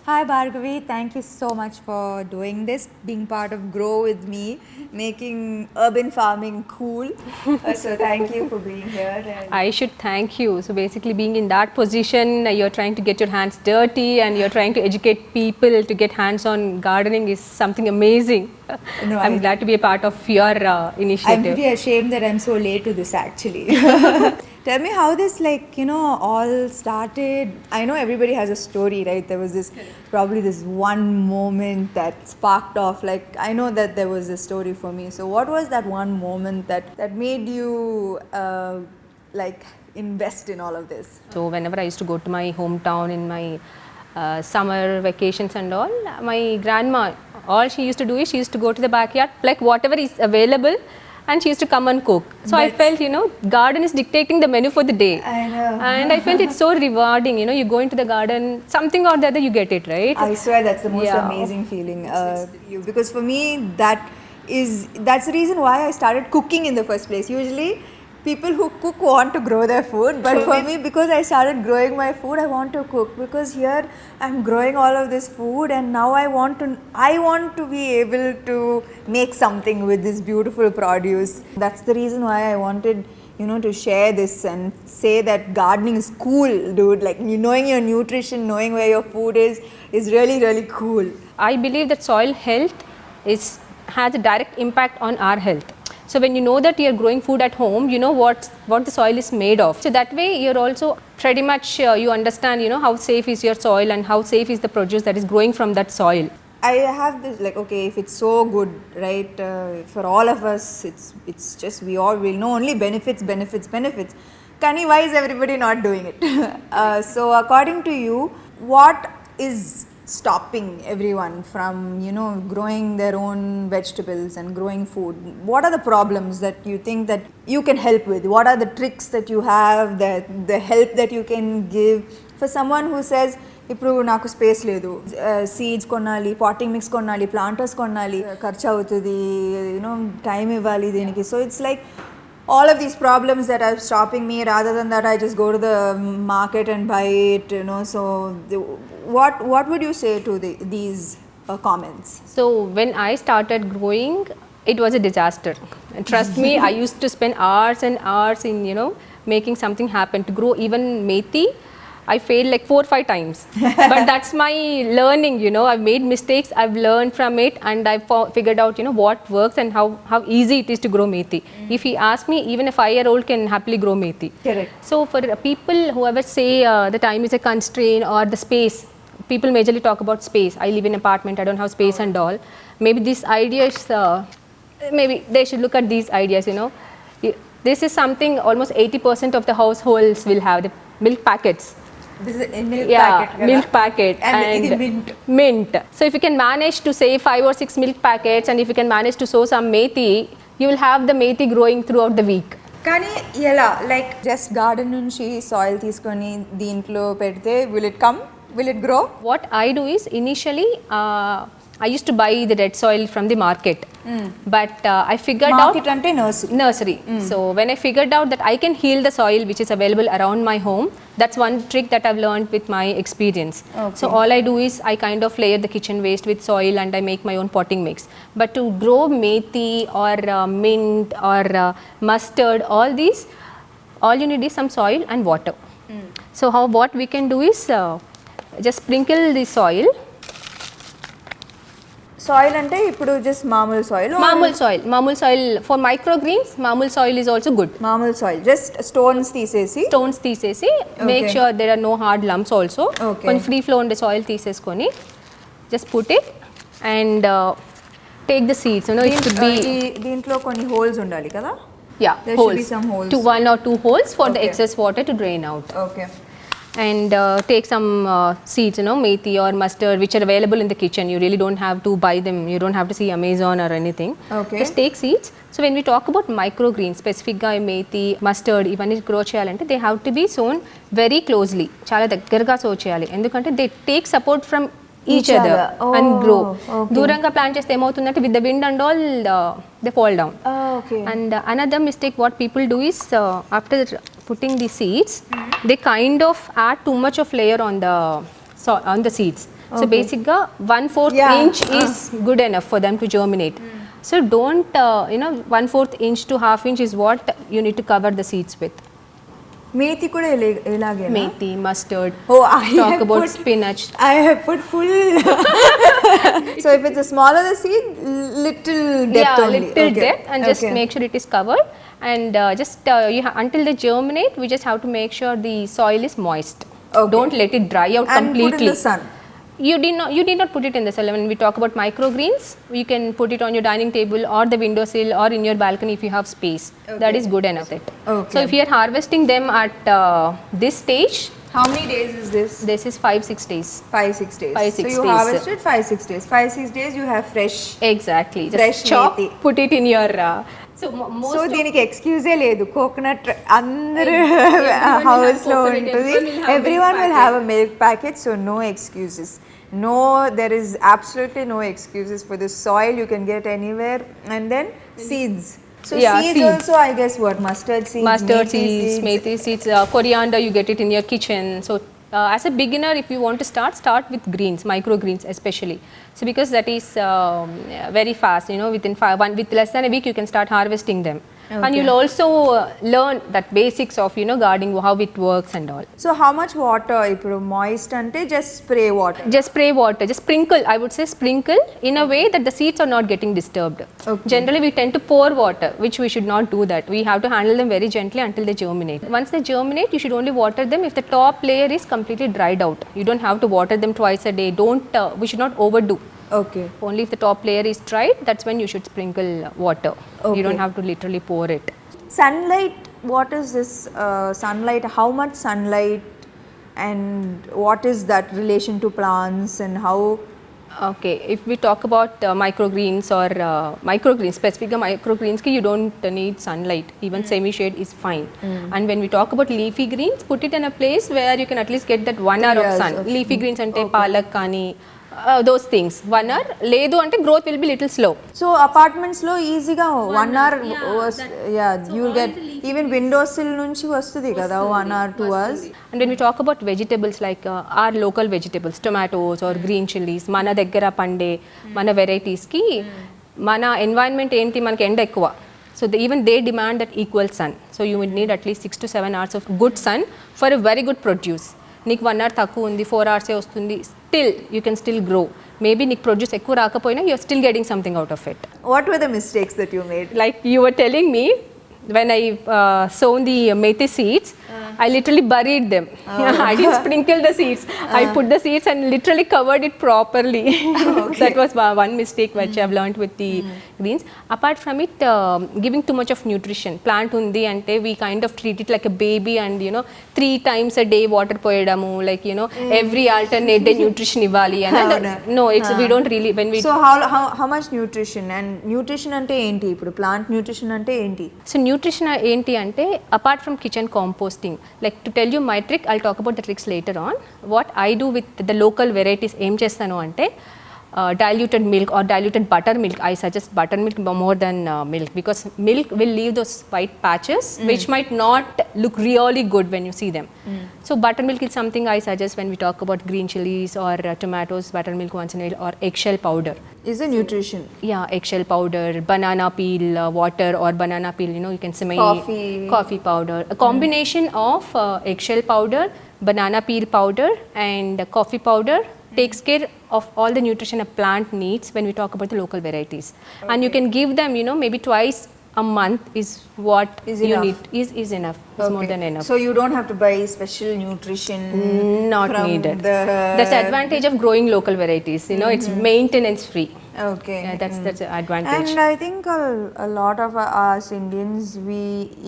Hi Bhargavi, thank you so much for doing this, being part of Grow with me, making urban farming cool. So thank you for being here. And I should thank you. So basically being in that position, you're trying to get your hands dirty and you're trying to educate people to get hands on gardening is something amazing. No, I'm glad to be a part of your I'm initiative. pretty ashamed that I'm so late to this actually. Tell me how this all started. I know everybody has a story, right? There was probably this one moment that sparked off. Like I know that there was a story for me. So what was that one moment that made you invest in all of this? So whenever I used to go to my hometown in my summer vacations and all, my grandma, all she used to do is she used to go to the backyard, like whatever is available, and she used to come and cook. So I felt, garden is dictating the menu for the day. I know. And I felt it's so rewarding, you go into the garden, something or the other you get it, right? I swear that's the most amazing feeling. Because for me, that's the reason why I started cooking in the first place. Usually, people who cook want to grow their food, but for me, because I started growing my food, I want to cook, because here I'm growing all of this food, and now I want to be able to make something with this beautiful produce. That's the reason why I wanted to share this and say that gardening is cool, dude. Like knowing your nutrition, knowing where your food is really, really cool. I believe that soil health has a direct impact on our health. So when you know that you're growing food at home, you know what the soil is made of. So that way you're also pretty much, you understand, how safe is your soil and how safe is the produce that is growing from that soil. I have this if it's so good, right, for all of us, it's just we all will know only benefits. Kani, why is everybody not doing it? So according to you, what is stopping everyone from growing their own vegetables and growing food? What are the problems that you think that you can help with? What are the tricks that you have, the help that you can give for someone who says ఇప్పుడు నాకు space లేదు, seeds కొనాలి, potting mix కొనాలి, planters కొనాలి, ఖర్చు అవుతుంది, time ఇవ్వాలి దీనికి. So it's like all of these problems that are stopping me, rather than that I just go to the market and buy it, so what would you say to these comments? So when I started growing, it was a disaster. And trust me, I used to spend hours and hours in making something happen. To grow even methi, I failed like 4 or 5 times. But that's my learning, I've made mistakes, I've learned from it, and I've figured out, what works and how easy it is to grow methi. If he asks me, even a 5-year-old can happily grow methi. Correct. So for people who ever say the time is a constraint or the space, people majorly talk about space. I live in an apartment, I don't have space and all. Maybe this idea is, maybe they should look at these ideas, This is something almost 80% of the households will have, the milk packets. This is a milk packet. Milk packet and mint. So if you can manage to save 5 or 6 milk packets, and if you can manage to sow some methi, you will have the methi growing throughout the week. కానీ ఎలా, like just garden నుంచి soil తీసుకొని దీంట్లో పెడితే will it grow? What I do is initially I used to buy the red soil from the market, but I figured market out ante nursery. So when I figured out that I can heal the soil which is available around my home, that's one trick that I've learned with my experience. Okay. So all I do is I kind of layer the kitchen waste with soil and I make my own potting mix. But to grow methi or mint or mustard, all these, all you need is some soil and water. So what we can do is just sprinkle the soil. Soil ante ippudu just మామూలు soil. Mamul soil for microgreens. Mamul soil is also good. మామూలు soil, just stones తీసేసి Make sure there are no hard lumps also. Okay. Free flow on the soil తీసేసుకొని just put it and take the seeds. It should be దీంట్లో కొన్ని holes ఉండాలి కదా? There holes. should be some holes. 1 or 2 holes for the Okay. excess water to drain out. Okay. And take some seeds, methi or mustard, which are available in the kitchen. You really don't have to buy them. You don't have to see Amazon or anything. Okay. Just take seeds. So when we talk about microgreens, specific ga methi, mustard, even grow cheyalante, they have to be sown very closely. Chala దగ్గరగా sow cheyali. Endukante they take support from each other and grow. Okay. దూరంగా plant చేస్తే ఏమవుతుందంటే with the wind and all they fall down. Okay. And another mistake what people do is after putting the seeds, they kind of add too much of layer on the seeds. So basically 1/4 Yeah. inch is good enough for them to germinate. So don't 1/4 inch to half inch is what you need to cover the seeds with. Methi kuda elage. Methi, mustard. Oh, I talk have about put- spinach. I have put full. So if it's a smaller the seed, little depth only. Little Okay. depth, and just Okay. make sure it is covered. And just until they germinate, we just have to make sure the soil is moist. Okay. Don't let it dry out And completely. put in the sun. You did not put it in the soil. When we talk about microgreens, you can put it on your dining table or the windowsill or in your balcony if you have space. That is good enough. Okay. So if you are harvesting them at this stage, How many days is this? this is 5-6 days. 5-6 days. 5-6 so you days. harvest it 5-6 days. 5-6 days you have fresh. Exactly. Just Fresh chop, methi. put it in your. Most so of- దీనికి ఎక్స్క్యూజే లేదు coconut అందరు Everyone will house have లో coconut, ఉంటుంది everyone will have everyone milk will have a milk packet so no excuses no there is absolutely no excuses for this soil you can get anywhere and then seeds so Yeah, seeds seeds. Also I guess what mustard seeds Mustard seeds, methi seeds, coriander, you get it in your kitchen. So as a beginner, if you want to start with greens, microgreens especially. So because that is very fast, with less than a week you can start harvesting them. And you'll also learn that basics of gardening, how it works and all. So how much water ఇప్పుడు moist అంటే just spray water Just spray water, just sprinkle, I would say sprinkle in a way that the seeds are not getting disturbed. Okay. Generally we tend to pour water, which we should not do that. We have to handle them very gently until they germinate. Once they germinate, you should only water them if the top layer is completely dried out. You don't have to water them twice a day. We should not overdo. Okay Only if the top layer is dried, that's when you should sprinkle water. Okay. You don't have to literally pour it. Sunlight, what is this sunlight? How much sunlight and what is that relation to plants and how? Okay, if we talk about microgreens or microgreens, specifically microgreens, you don't need sunlight. Even semi-shade is fine. And when we talk about leafy greens, put it in a place where you can at least get that 1 hour of Yes, sun. of Leafy greens ante palak kani, those things. 1 hour, ledu ante growth will be little slow. So apartments lo easyగా 1 hour you will get even windowsill నుంచి వస్తుంది కదా 1 hour 2 hours. And when we talk about vegetables like our local vegetables, tomatoes or green chilies, mana daggara pande, mana varieties ki, mana environment enti manaki end ekkuva. So even they demand that equal sun. So you would need at least 6 to 7 hours of good sun for a very good produce. నీకు 1 hour తక్కువ ఉంది 4 hours వస్తుంది, still you can still grow. Maybe నీకు produce ఎక్కువ రాకపోయినా you're still getting something out of it. What were the mistakes that you made? Like you were telling me, when I sown the methi seeds, I literally buried them. I didn't sprinkle the seeds. I put the seeds and literally covered it properly. That was one mistake which I've learned with the greens. Apart from it, giving too much of nutrition. Plant undi ante we kind of treat it like a baby and 3 times a day water poyedamu, like every alternate day nutrition ivali. And no, it's we don't really when we So how much nutrition and nutrition ante enti ఇప్పుడు plant nutrition ante enti? So nutrition ఏంటి అంటే apart from kitchen composting, like to tell you my trick, I'll talk about the tricks later on. What I do with the local varieties ఏం చేస్తాను అంటే diluted milk or diluted buttermilk. I suggest buttermilk more than milk because milk will leave those white patches which might not look really good when you see them. So buttermilk is something I suggest when we talk about green chilies or tomatoes, buttermilk once in a while, or eggshell powder. Is a nutrition. Yeah, eggshell powder, banana peel water or banana peel, you can simmer coffee powder. A combination of eggshell powder, banana peel powder and coffee powder takes care of all the nutrition a plant needs when we talk about the local varieties. Okay. And you can give them, maybe twice a month is what Is you enough. need. Is enough. It's more than enough. So you don't have to buy special nutrition. Not from needed. the- That's the advantage of growing local varieties. It's maintenance free. Okay. Yeah, that's the advantage. And I think a lot of us Indians, we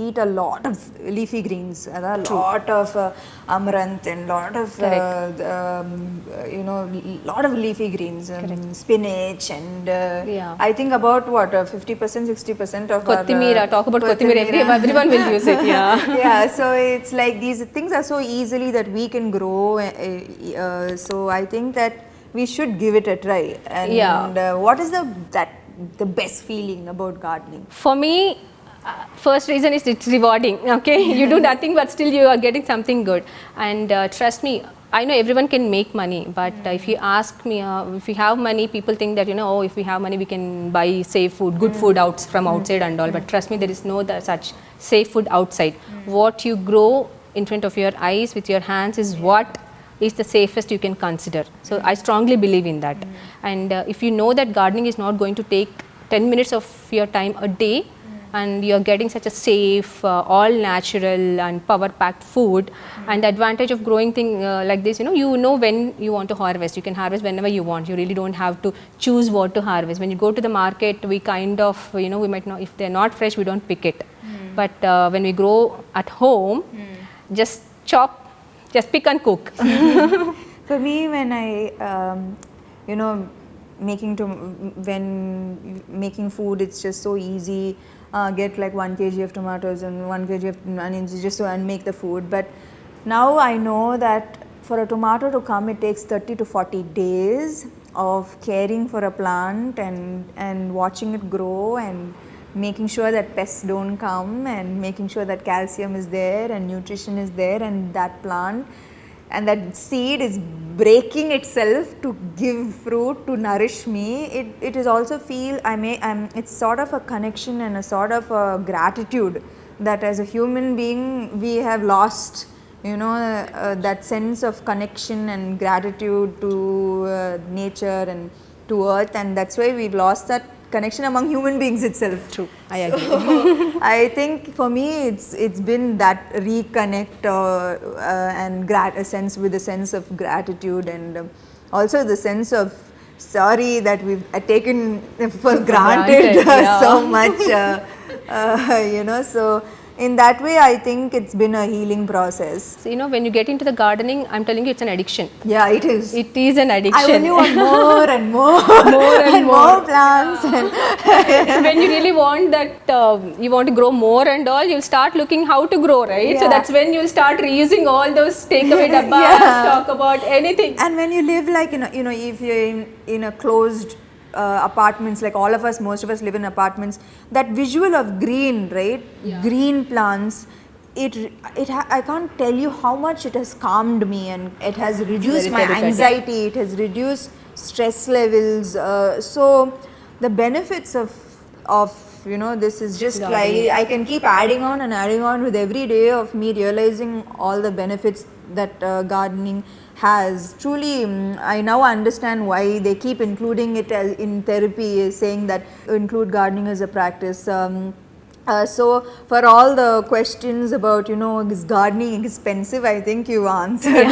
eat a lot of leafy greens, a lot of amaranth and lot of lot of leafy greens, spinach and I think about 50% 60% of Kothimira, talk about kothimira. Everyone will use it. Yeah. Yeah, so it's like these things are so easily that we can grow. So I think that we should give it a try. And what is the best feeling about gardening? For me, first reason is it's rewarding. Okay, you do nothing but still you are getting something good. And trust me, I know everyone can make money, but if you ask me, if we have money, people think that, oh, if we have money, we can buy safe food, good food from outside and all. But trust me, there is no such safe food outside. What you grow in front of your eyes with your hands is what is the safest you can consider. So I strongly believe in that. And if you know that gardening is not going to take 10 minutes of your time a day, and you're getting such a safe, all natural and power packed food, and the advantage of growing thing like this, you know when you want to harvest. You can harvest whenever you want. You really don't have to choose what to harvest. When you go to the market, we kind of, we might not, if they're not fresh, we don't pick it. But when we grow at home, just chop, just pick and cook. For me, when I, when making food, it's just so easy. Get like 1 kg of tomatoes and 1 kg of onions just so and make the food. But now I know that for a tomato to come, it takes 30 to 40 days of caring for a plant and watching it grow and making sure that pests don't come and making sure that calcium is there and nutrition is there and that plant and that seed is breaking itself to give fruit, to nourish me. It is also feel, it's sort of a connection and a sort of a gratitude that as a human being we have lost, that sense of connection and gratitude to nature and to earth, and that's why we've lost that connection among human beings itself. True, I agree. So, I think for me it's been that reconnect and a sense with a sense of gratitude and also the sense of sorry that we've taken for granted so much, so in that way I think it's been a healing process. So, when you get into the gardening, I'm telling you, it's an addiction. Yeah, it is. It is an addiction. I only want more and more, more plants. And when you really want that, you want to grow more and all, you'll start looking how to grow, right? Yeah. So that's when you'll start reusing all those takeaway dabbas, talk about anything. And when you live like if you're in a closed apartments, like all of us, most of us live in apartments, that visual of green, right? Yeah. Green plants, I can't tell you how much it has calmed me and it has reduced my anxiety, it has reduced stress levels. So the benefits of this is just like I can keep adding on with every day of me realizing all the benefits that gardening has. Truly, I now understand why they keep including it as in therapy, saying that include gardening as a practice. So for all the questions about, is gardening expensive, I think you answered.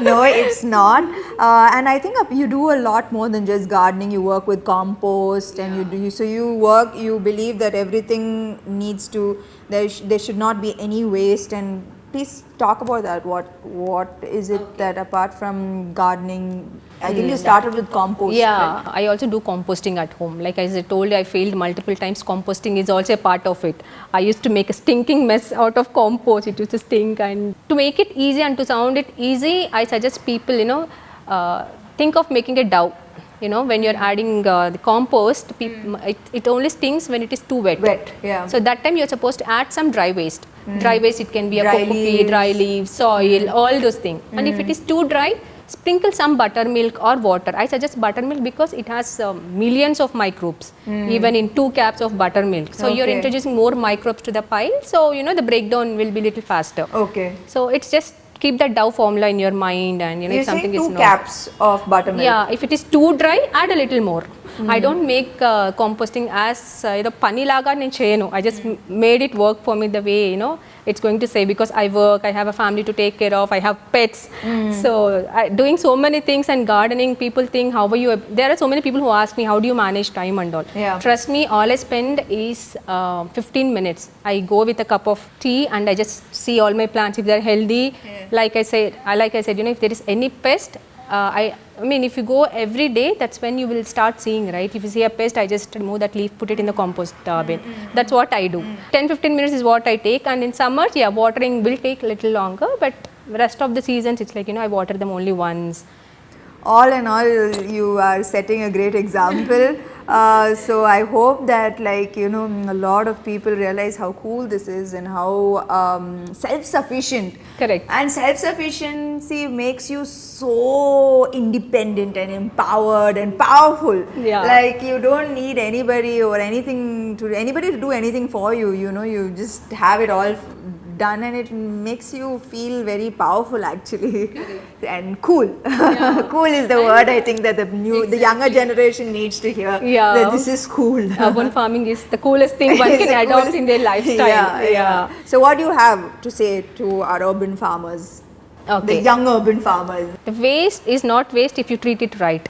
No, it's not. And I think you do a lot more than just gardening. You work with compost and you believe that everything needs to, there should not be any waste. And please talk about that. What is it that apart from gardening, I think you started with compost. Yeah, right? I also do composting at home. Like as I told you, I failed multiple times. Composting is also a part of it. I used to make a stinking mess out of compost. It used to stink. And to make it easy and to sound it easy, I suggest people, think of making a dough. When you're adding the compost, it only stings when it is too wet. Yeah. So that time you're supposed to add some dry waste. Dry waste, it can be a cocoa peat, dry leaves, soil, all those things. And if it is too dry, sprinkle some buttermilk or water. I suggest buttermilk because it has millions of microbes, even in 2 cups of buttermilk. So you're introducing more microbes to the pile. So, the breakdown will be little faster. Okay. So it's just keep that dough formula in your mind, and if something is 2 cups of buttermilk. Yeah, if it is too dry, add a little more. I don't make composting as pani laga nen cheyanu. I just made it work for me the way it's going to say, because I work, I have a family to take care of, I have pets. So doing so many things and gardening, people think how are you? There are so many people who ask me how do you manage time and all. Yeah. Trust me, all I spend is 15 minutes. I go with a cup of tea and I just see all my plants if they're healthy. Yeah. Like I said, if there is any pest, I mean, if you go every day, that's when you will start seeing, right? If you see a pest, I just remove that leaf, put it in the compost bin. That's what I do. 10-15 minutes is what I take, and in summers, watering will take a little longer, but rest of the seasons, it's like, I water them only once. All in all, you are setting a great example. So I hope that, like, you know, a lot of people realize how cool this is and how self-sufficient. Correct. And self-sufficiency makes you so independent and empowered and powerful. Yeah. Like, you don't need anybody or anything to do anything for you. You know, you just have it all done, and it makes you feel very powerful, actually. And cool. Cool is the word I think that the younger generation needs to hear. Yeah. That this is cool. Urban farming is the coolest thing one It's can the adopt coolest- in their lifestyle. Yeah. So what do you have to say to our urban farmers? Okay. The young urban farmers. The waste is not waste if you treat it right.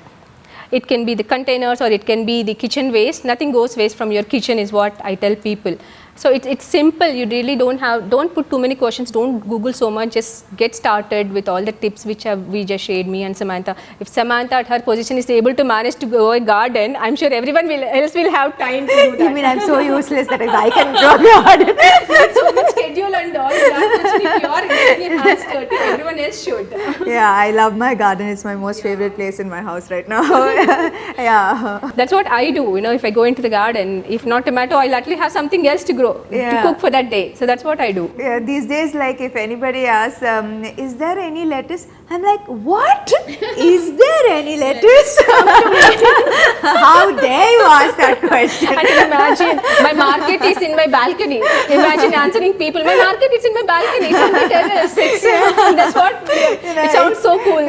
It can be the containers or it can be the kitchen waste. Nothing goes waste from your kitchen is what I tell people. So it's simple. You really don't put too many questions. Don't Google so much. Just get started with all the tips which we just shared, me and Samantha. If Samantha at her position is able to manage to grow a garden, I'm sure everyone else will have time to do that. You mean I'm so useless that I can grow garden? So much schedule and all that. If you are getting your hands dirty, everyone else should. Yeah, I love my garden. It's my most favorite place in my house right now. Yeah. That's what I do. You know, if I go into the garden, if not tomato, I'll at least have something else to grow, to cook for that day. So that's what I do. Yeah, these days, like, if anybody asks, is there any lettuce? I'm like, what? Is there any lettuce? How dare you ask that question? I can imagine my market is in my balcony. Imagine answering people, my market is in my balcony, it's on my terrace. That's what, it sounds so cool.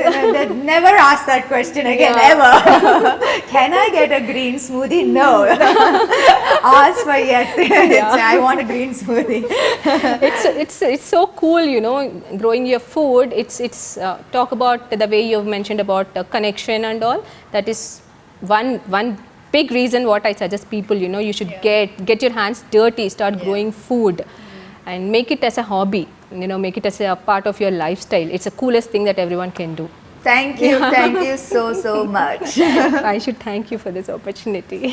Never ask that question again, ever. Can I get a green smoothie? No. Ask for yes. I want a green smoothie. It's so cool, you know, growing your food. It's talk about the way you've mentioned about connection and all. That is one big reason what I suggest people, you know, you should get your hands dirty, start growing food, and make it as a hobby. You know, make it as a part of your lifestyle. It's the coolest thing that everyone can do. Thank you so much. I should thank you for this opportunity.